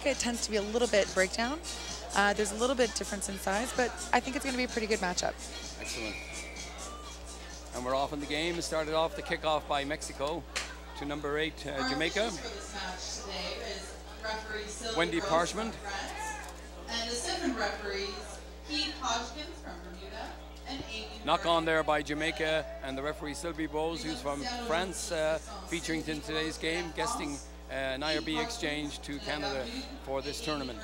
it tends to be a little bit breakdown. There's a little bit difference in size, but I think it's going to be a pretty good matchup. Excellent. And we're off in the game. It started off the kickoff by Mexico to number 8, Jamaica. Wendy Parchment. And the 7 referees, Keith Hodgkins from Bermuda and Amy. Knock on there by Jamaica, and the referee Sylvie Bose, who's from France, featuring in today's game, guesting an IRB exchange to Canada for this tournament.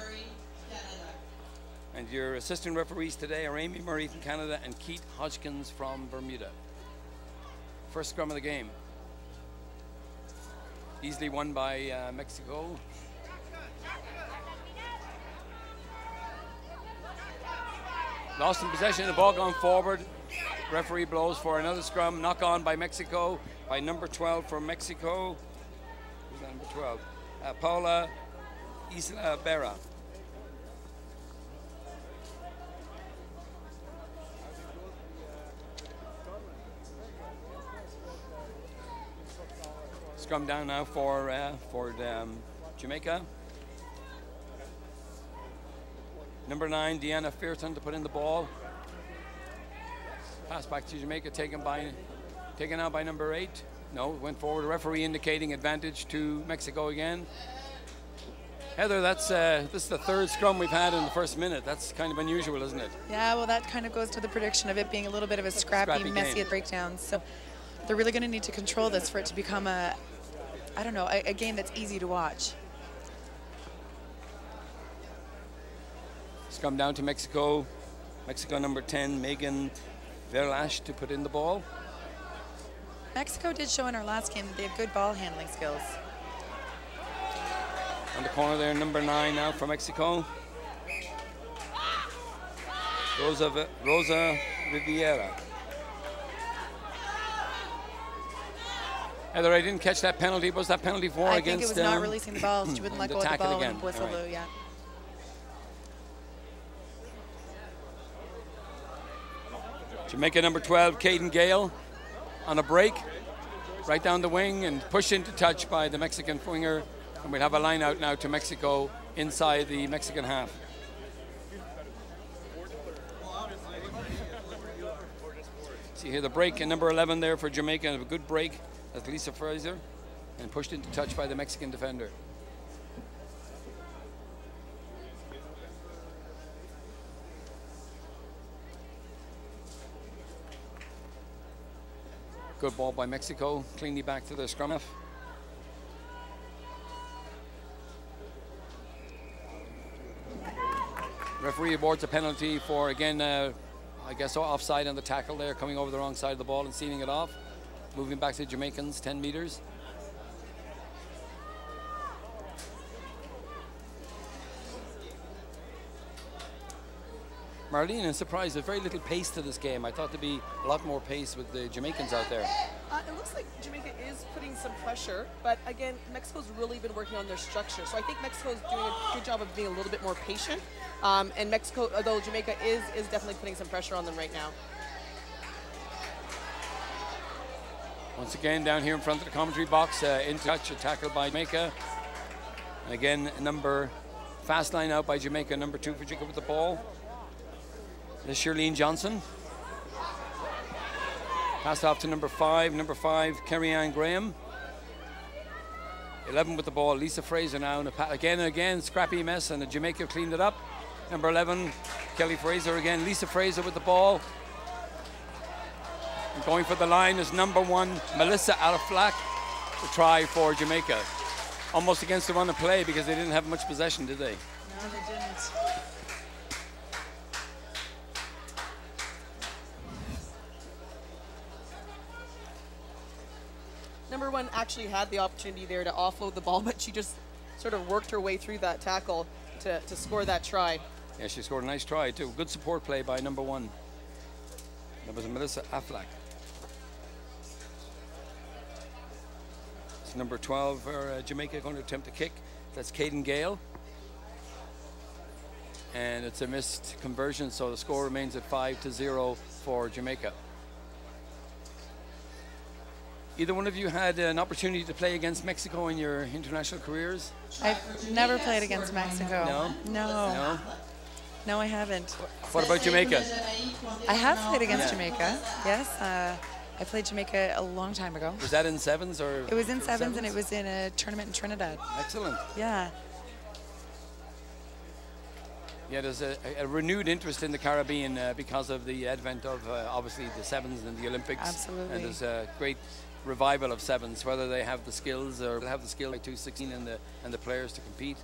And your assistant referees today are Amy Murray from Canada and Keith Hodgkins from Bermuda. First scrum of the game. Easily won by Mexico. Lost in possession, the ball gone forward. Referee blows for another scrum. Knock on by Mexico, by number 12 for Mexico. Who's that, number 12? Paula Isla Berra. Scrum down now for Jamaica. Number 9, Deanna Fearton to put in the ball. Pass back to Jamaica, taken out by number 8. No, went forward. The referee indicating advantage to Mexico again. Heather, this is the 3rd scrum we've had in the first minute. That's kind of unusual, isn't it? Yeah, well, that kind of goes to the prediction of it being a little bit of a scrappy messy game. breakdown. So they're really going to need to control this for it to become a game that's easy to watch. Scrum down to Mexico. Mexico number 10, Megan Verlash to put in the ball. Mexico did show in our last game that they have good ball handling skills. On the corner there, number 9 now for Mexico. Rosa Riviera. Heather, I didn't catch that penalty. What was that penalty for? I think it was not releasing the ball. She wouldn't let go of the ball again. and whistle blew, yeah. Jamaica number 12, Caden Gale, on a break, right down the wing and pushed into touch by the Mexican winger. And we'll have a line out now to Mexico inside the Mexican half. See here the break in number 11 there for Jamaica. A good break. That's Lisa Fraser, and pushed into touch by the Mexican defender. Good ball by Mexico, cleanly back to the scrum. Referee awards a penalty for, again, I guess offside on the tackle there, coming over the wrong side of the ball and sealing it off. Moving back to the Jamaicans, 10 meters. Marlene, I'm surprised there's very little pace to this game. I thought there'd be a lot more pace with the Jamaicans out there. It looks like Jamaica is putting some pressure, but again, Mexico's really been working on their structure. So I think Mexico's doing a good job of being a little bit more patient. And Mexico, although Jamaica is definitely putting some pressure on them right now. Once again, down here in front of the commentary box, in touch, a tackle by Jamaica. And again, fast line out by Jamaica, number 2 for Jamaica with the ball. This is Shirlene Johnson. Passed off to number 5, Kerry-Ann Graham. 11 with the ball, Lisa Fraser now. Again, scrappy mess, and Jamaica cleaned it up. Number 11, Kelly Fraser again. Lisa Fraser with the ball. And going for the line is number 1, Melissa Alaflack, to try for Jamaica. Almost against the run of play because they didn't have much possession, did they? No, they didn't. Number 1 actually had the opportunity there to offload the ball, but she just sort of worked her way through that tackle to score that try. Yeah, she scored a nice try too. Good support play by number 1. That was Melissa Aflack. It's number 12 for Jamaica going to attempt a kick. That's Caden Gale. And it's a missed conversion, so the score remains at 5-0 for Jamaica. Either one of you had an opportunity to play against Mexico in your international careers? I've never played against Mexico. No? No. No, I haven't. What about Jamaica? I have played against Jamaica, yes. I played Jamaica a long time ago. Was that in sevens or? It was in sevens and it was in a tournament in Trinidad. Excellent. Yeah. Yeah, there's a renewed interest in the Caribbean because of the advent of obviously the sevens and the Olympics. Absolutely. And there's a great revival of sevens, whether they have the skills or have the skill by 216 and the players to compete.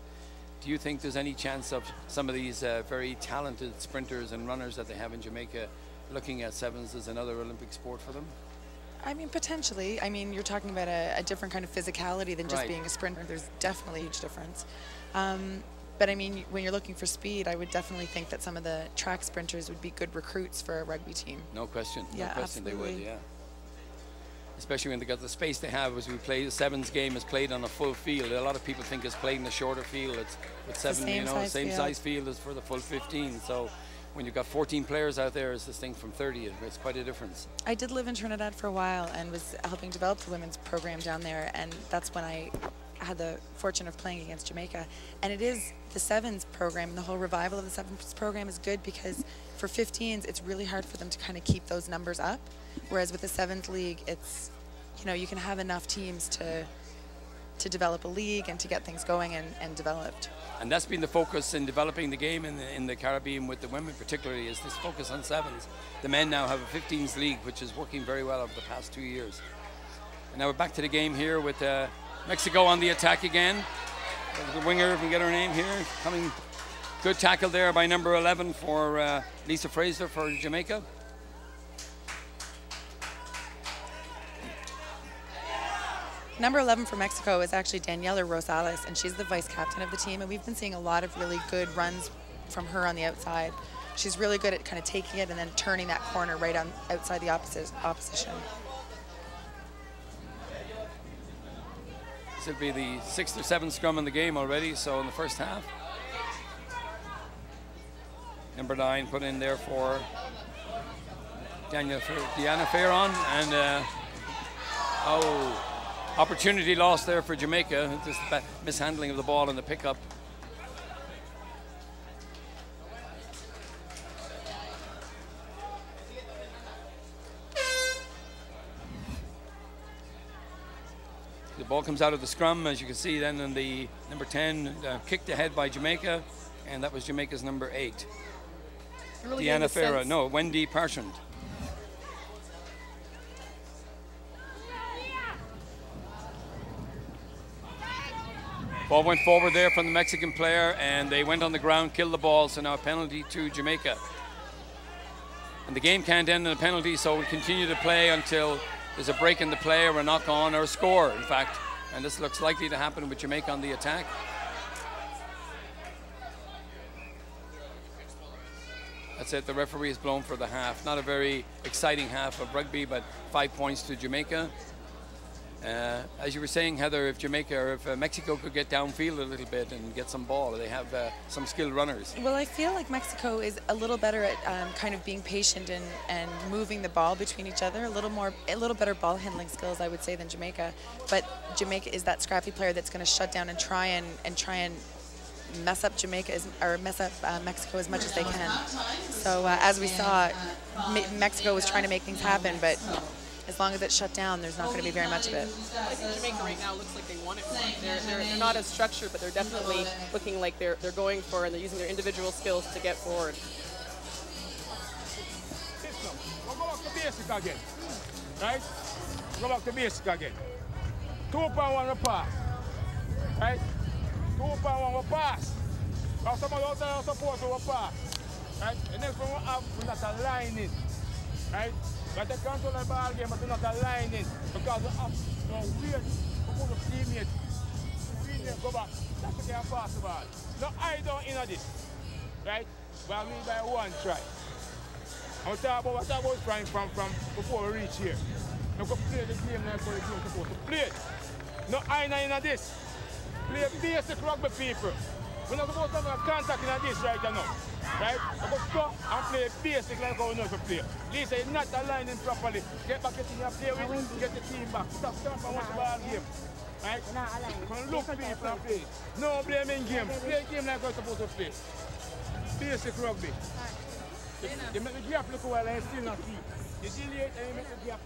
Do you think there's any chance of some of these very talented sprinters and runners that they have in Jamaica looking at sevens as another Olympic sport for them? I mean, potentially. I mean, you're talking about a different kind of physicality than just Right. being a sprinter. There's definitely a huge difference. But I mean, when you're looking for speed, I would definitely think that some of the track sprinters would be good recruits for a rugby team. No question. Yeah, no question absolutely. They would, yeah. Especially when they got the space they have as we play. The sevens game is played on a full field. A lot of people think it's played in a shorter field. It's with seven, same same size size field as for the full 15. So when you've got 14 players out there, it's this thing from 30. It's quite a difference. I did live in Trinidad for a while and was helping develop the women's program down there, and that's when I had the fortune of playing against Jamaica. And it is the sevens program, and the whole revival of the sevens program is good because for 15s, it's really hard for them to kind of keep those numbers up. Whereas with the sevens league, it's, you know, you can have enough teams to develop a league and to get things going and developed. And that's been the focus in developing the game in the Caribbean with the women particularly, is this focus on sevens. The men now have a 15s league, which is working very well over the past 2 years. And now we're back to the game here with Mexico on the attack again. The winger, if we get her name here, coming. Good tackle there by number 11 for Lisa Fraser for Jamaica. Number 11 for Mexico is actually Daniela Rosales, and she's the vice captain of the team, and we've been seeing a lot of really good runs from her on the outside. She's really good at kind of taking it and then turning that corner right on outside the opposition. This will be the 6th or 7th scrum in the game already, so in the first half. Number 9 put in there for Deanna Farron, and opportunity lost there for Jamaica. Just mishandling of the ball in the pickup. The ball comes out of the scrum, as you can see then in the number 10, kicked ahead by Jamaica, and that was Jamaica's number 8. Really Deanna Farron, no, Wendy Parshand. Ball went forward there from the Mexican player, and they went on the ground, killed the ball, so now a penalty to Jamaica. And the game can't end in a penalty, so we'll continue to play until there's a break in the play or a knock on or a score, in fact. And this looks likely to happen with Jamaica on the attack. That's it, the referee is blown for the half. Not a very exciting half of rugby, but 5 points to Jamaica. As you were saying, Heather, if Jamaica or if Mexico could get downfield a little bit and get some ball, they have some skilled runners. Well, I feel like Mexico is a little better at kind of being patient and moving the ball between each other. A little better ball handling skills, I would say, than Jamaica. But Jamaica is that scrappy player that's going to shut down and try and mess up Mexico as much as they can. So as we saw, Mexico was trying to make things happen, but as long as it's shut down, there's not going to be very much of it. I think Jamaica right now looks like they want it more. They're not as structured, but they're definitely looking like they're going for, and they're using their individual skills to get forward. We'll go back to basic again, right? Go back to basic again. 2.1 we pass, right? 2.1 we pass. Now some of the outside support we pass, right? The next one we have, we're not aligning, right? But they control the ball game, but they're not aligning because we have no weight to put the teammate. Teammate go back. That's what they have pass the ball. No eye down in this, right? But we by one try. I'm talking about trying from before we reach here. We can play the game like we're supposed to play it. No eye in this. Play basic rugby, people. We're not supposed to have contact in this right now. Right? I'm going to stop and play basic like how we know to play. Lisa, you're not aligning properly. Get back your team and play with, get the team back. Stop and watch the ball game. Right? Come look people and play. No blaming game. Play a game like we're supposed to play. Basic rugby. You make the gap look well and still not see. You delay it and you make the gap.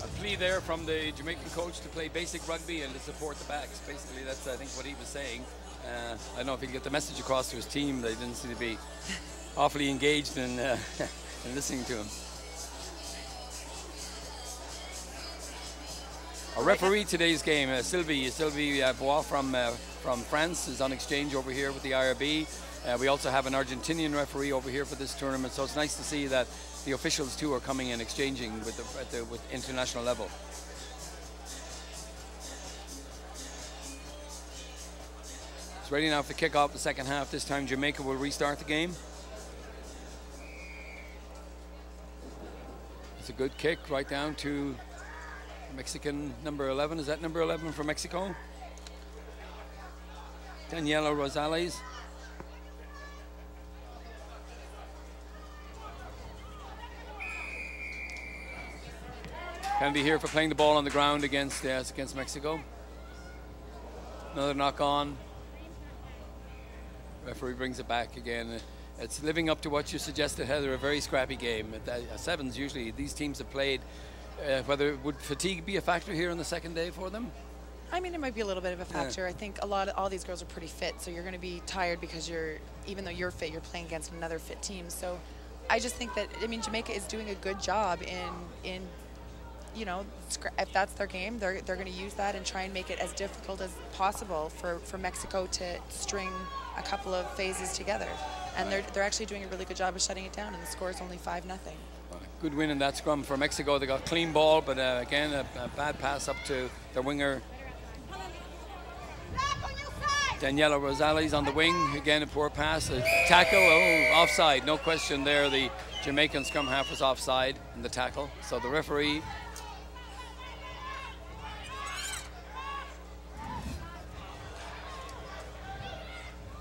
A plea there from the Jamaican coach to play basic rugby and to support the backs. Basically, that's I think what he was saying. I don't know if he can get the message across to his team. They didn't seem to be awfully engaged in, in listening to him. Our referee today's game, Sylvie Bois from France is on exchange over here with the IRB. We also have an Argentinian referee over here for this tournament, so it's nice to see that the officials too are coming and exchanging with international level. It's ready now for kick off the second half. This time Jamaica will restart the game. It's a good kick right down to Mexican number 11. Is that number 11 for Mexico? Daniela Rosales. Penalty here for playing the ball on the ground against Mexico. Another knock on. Referee brings it back again. It's living up to what you suggested, Heather, a very scrappy game. Sevens usually, these teams have played. Would fatigue be a factor here on the second day for them? I mean, it might be a little bit of a factor. I think all these girls are pretty fit, so you're going to be tired because even though you're fit, you're playing against another fit team. So I just think that, I mean, Jamaica is doing a good job in you know, if that's their game, they're going to use that and try and make it as difficult as possible for Mexico to string a couple of phases together. And they're actually doing a really good job of shutting it down, and the score is only 5-0. Good win in that scrum for Mexico. They got clean ball, but again, a bad pass up to their winger. Daniela Rosales on the wing. Again, a poor pass. A tackle. Oh, offside. No question there. The Jamaican scrum half was offside in the tackle. So the referee.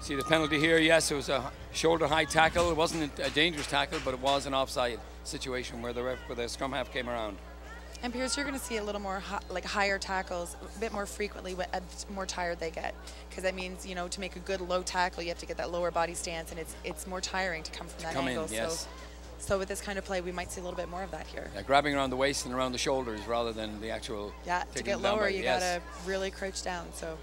See the penalty here. Yes, it was a shoulder high tackle. It wasn't a dangerous tackle, but it was an offside situation where the scrum half came around. And Pierce, you're going to see a little more higher tackles a bit more frequently the more tired they get, because that means, you know, to make a good low tackle, you have to get that lower body stance, and it's more tiring to come from that angle. Yes. So with this kind of play, we might see a little bit more of that here. Yeah, grabbing around the waist and around the shoulders rather than the actual. Yeah, to get lower, you got to really crouch down. So.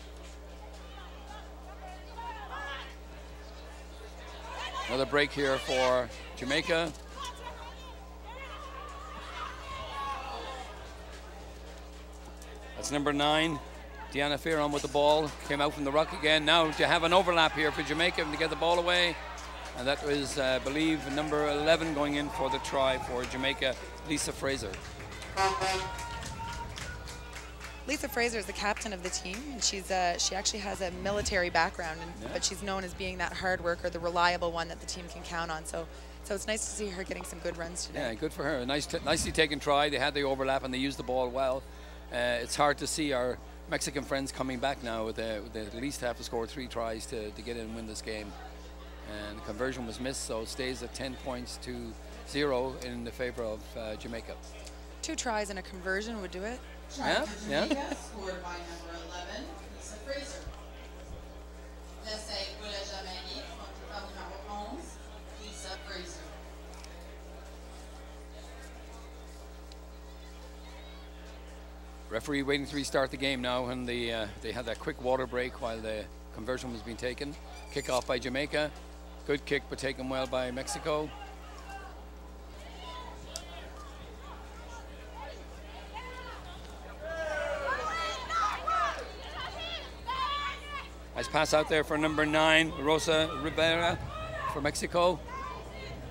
Another break here for Jamaica. That's number 9, Deanna Fearon with the ball. Came out from the ruck again. Now to have an overlap here for Jamaica to get the ball away. And that was, I believe, number 11 going in for the try for Jamaica, Lisa Fraser. Lisa Fraser is the captain of the team, and she actually has a military background, but she's known as being that hard worker, the reliable one that the team can count on. So it's nice to see her getting some good runs today. Yeah, good for her. Nicely taken try. They had the overlap and they used the ball well. It's hard to see our Mexican friends coming back now with at least have to score 3 tries to get in and win this game. And the conversion was missed, so it stays at 10 points to 0 in the favor of Jamaica. 2 tries and a conversion would do it. Yeah. Scored by number 11, Lisa Fraser. L'essai pour la Jamaïque, contre par numéro 11, Lisa Fraser. Referee waiting to restart the game now, and they had that quick water break while the conversion was being taken. Kick off by Jamaica. Good kick, but taken well by Mexico. Nice pass out there for number 9, Rosa Rivera for Mexico.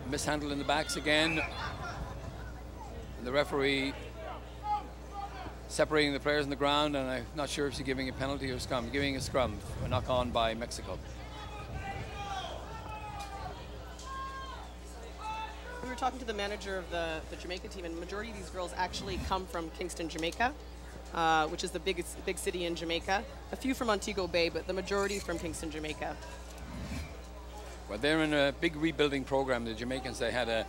Mishandled in the backs again. And the referee separating the players on the ground, and I'm not sure if she's giving a penalty or scrum. Giving a scrum, a knock on by Mexico. We were talking to the manager of the Jamaica team, and the majority of these girls actually come from Kingston, Jamaica. which is the big city in Jamaica. A few from Montego Bay, but the majority from Kingston, Jamaica. Well, they're in a big rebuilding program. The Jamaicans, they had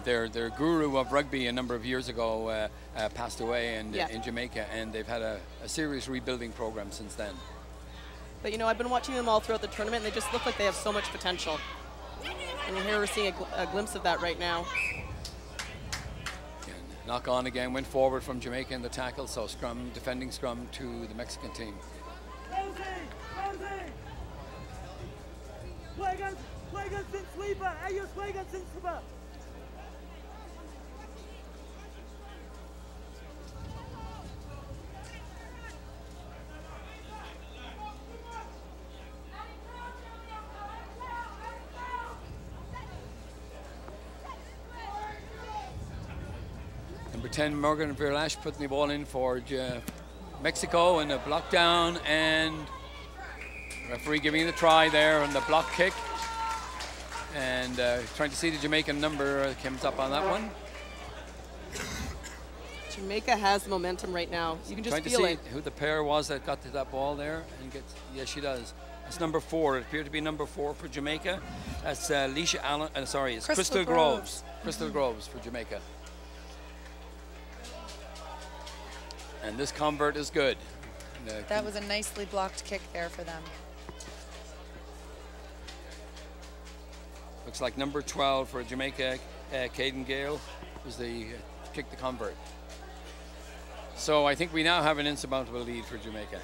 their guru of rugby a number of years ago passed away in Jamaica, and they've had a serious rebuilding program since then. But you know, I've been watching them all throughout the tournament, and they just look like they have so much potential. And here we're seeing a glimpse of that right now. Knock on again, went forward from Jamaica in the tackle, so scrum, defending scrum to the Mexican team. Number 10, Morgan Verlash putting the ball in for Mexico, and a block down, and referee giving the try there on the block kick, and trying to see the Jamaican number comes up on that one. Jamaica has the momentum right now. You can just feel it. Trying to see who the pair was that got to that ball there, and gets, yes, she does. It's number 4. It appeared to be number 4 for Jamaica. That's Leisha Allen. Sorry, it's Crystal Groves. Crystal Groves for Jamaica. And this convert is good. That was a nicely blocked kick there for them. Looks like number 12 for Jamaica, Caden Gale, was the kick the convert. So I think we now have an insurmountable lead for Jamaica.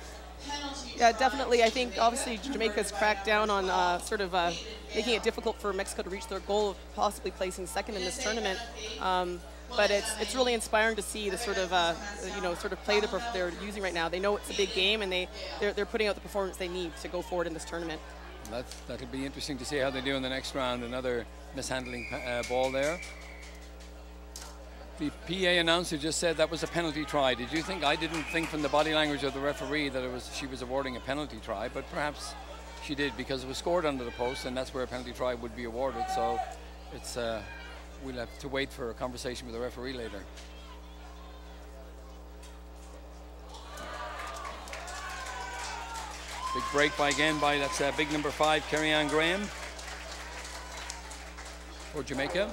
Yeah, definitely. I think obviously Jamaica's cracked down on making it difficult for Mexico to reach their goal of possibly placing second in this tournament. But it's really inspiring to see the sort of play that they're using right now. They know it's a big game, and they're putting out the performance they need to go forward in this tournament. That'll be interesting to see how they do in the next round. Another mishandling ball there. The PA announcer just said that was a penalty try. Did you think? I didn't think from the body language of the referee that she was awarding a penalty try, but perhaps she did, because it was scored under the post, and that's where a penalty try would be awarded. So it's we'll have to wait for a conversation with the referee later. Big break that's big number 5, Kerry-Ann Graham for Jamaica.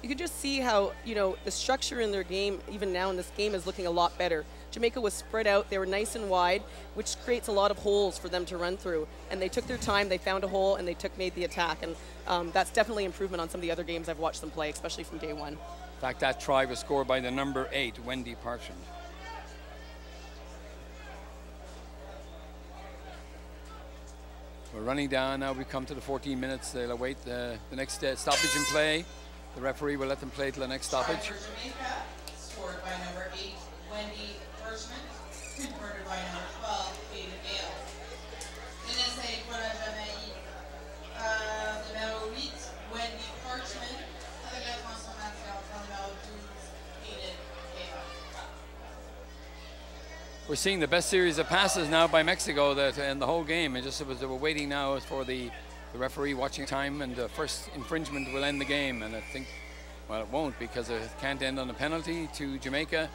You can just see how, the structure in their game, even now in this game, is looking a lot better. Jamaica was spread out, they were nice and wide, which creates a lot of holes for them to run through. And they took their time, they found a hole, and they made the attack. And that's definitely improvement on some of the other games I've watched them play, especially from day one. In fact, that try was scored by the number 8, Wendy Parchment. We're running down now. We come to the 14 minutes. They'll await the next stoppage in play. The referee will let them play till the next stoppage. For Jamaica, scored by number 8, Wendy Parchment, converted by number 12, Ada Gale. En ese pour la Jamaïque, numéro 8, Wendy Parchment, avec la transformation pour numéro 12, Ada Gale. We're seeing the best series of passes now by Mexico in the whole game. They were waiting now for the referee watching time, and the first infringement will end the game. And I think, well, it won't, because it can't end on a penalty to Jamaica.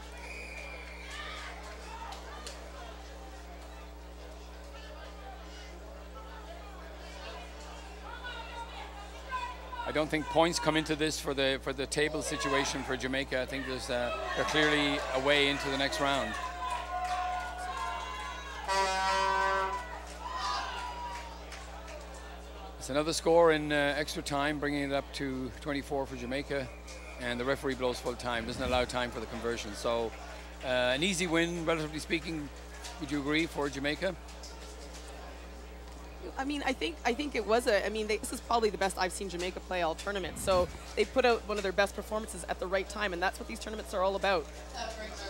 I don't think points come into this for the table situation for Jamaica. I think they're clearly away into the next round. It's another score in extra time, bringing it up to 24 for Jamaica, and the referee blows full time, doesn't allow time for the conversion. So an easy win, relatively speaking. Would you agree, for Jamaica? I mean, I think it was this is probably the best I've seen Jamaica play all tournament. So they put out one of their best performances at the right time, and that's what these tournaments are all about. That brings